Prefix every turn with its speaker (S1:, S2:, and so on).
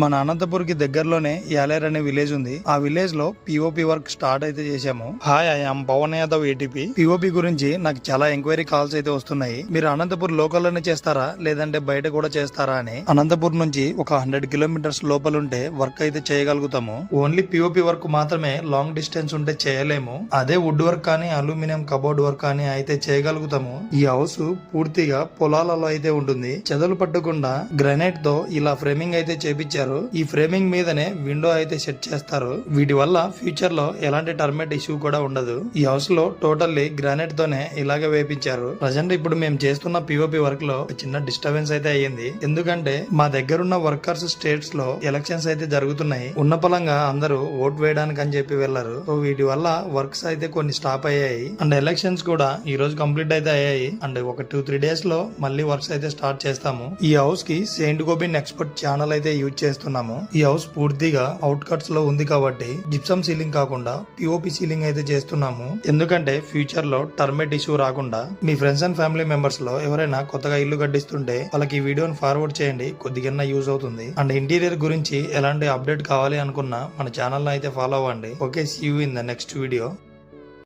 S1: మన అనంతపూర్ కి దగ్గరలోనే యాలేర్ అనే విలేజ్ ఉంది. ఆ విలేజ్ లో పిఓపి వర్క్ స్టార్ట్ అయితే చేశాము. Hi, I'm Pavan Yadav ATP. POP గురించి నాకు చాలా ఎంక్వైరీ కాల్స్ అయితే వస్తున్నాయి. మీరు అనంతపూర్ లోకల్ లోనే చేస్తారా లేదంటే బయట కూడా చేస్తారా అని. అనంతపూర్ నుంచి ఒక 100 కిలోమీటర్స్ లోపల ఉంటే వర్క్ అయితే చేయగలుగుతాము. ఓన్లీ పిఓపి వర్క్ మాత్రమే లాంగ్ డిస్టెన్స్ ఉంటే చేయలేము. అదే వుడ్ వర్క్ కానీ అల్యూమినియం కబోర్డ్ వర్క్ కానీ అయితే చేయగలుగుతాము. ఈ హౌస్ పూర్తిగా పొలాలలో అయితే ఉంటుంది. చెదలు పట్టకుండా గ్రానైట్ తో ఇలా ఫ్రేమింగ్ అయితే చేపించారు. ఈ ఫ్రేమింగ్ మీదనే విండో అయితే సెట్ చేస్తారు. వీటి వల్ల ఫ్యూచర్ లో ఎలాంటి టర్మేట్ ఇష్యూ కూడా ఉండదు. ఈ హౌస్ లో టోటల్లీ గ్రానైట్ తోనే ఇలాగే వేపించారు. ప్రజెంట్ ఇప్పుడు మేము చేస్తున్న పిఓపి వర్క్ లో చిన్న డిస్టర్బెన్స్ అయితే అయ్యింది. ఎందుకంటే మా దగ్గరున్న వర్కర్స్ స్టేట్స్ లో ఎలక్షన్స్ అయితే జరుగుతున్నాయి. ఉన్న పలంగా అందరూ ఓట్ వేయడానికి అని చెప్పి వెళ్లారు. సో వీటి వల్ల వర్క్స్ అయితే కొన్ని స్టాప్ అయ్యాయి. అండ్ ఎలక్షన్స్ కూడా ఈ రోజు కంప్లీట్ అయితే అయ్యాయి. అండ్ ఒక 2-3 డేస్ లో మళ్ళీ వర్క్స్ అయితే స్టార్ట్ చేస్తాము. ఈ హౌస్ కి సెయింట్ గోబిన్ ఎక్స్పర్ట్ ఛానల్ అయితే యూజ్ చేస్తున్నాము. ఈ హౌస్ పూర్తిగా అవుట్ కట్స్ లో ఉంది కాబట్టి జిప్సమ్ సీలింగ్ కాకుండా పిఓపి సీలింగ్ అయితే చేస్తున్నాము. ఎందుకంటే ఫ్యూచర్ లో టర్మేట్ ఇష్యూ రాకుండా. మీ ఫ్రెండ్స్ అండ్ ఫ్యామిలీ మెంబర్స్ లో ఎవరైనా కొత్తగా ఇల్లు కట్టిస్తుంటే వాళ్ళకి ఈ వీడియోని ఫార్వర్డ్ చేయండి. కొద్దిగా యూజ్ అవుతుంది. అండ్ ఇంటీరియర్ గురించి ఎలాంటి అప్డేట్ కావాలి అనుకున్నా మన ఛానల్ అయితే ఫాలో అవ్వండి. Okay, see you in the next video.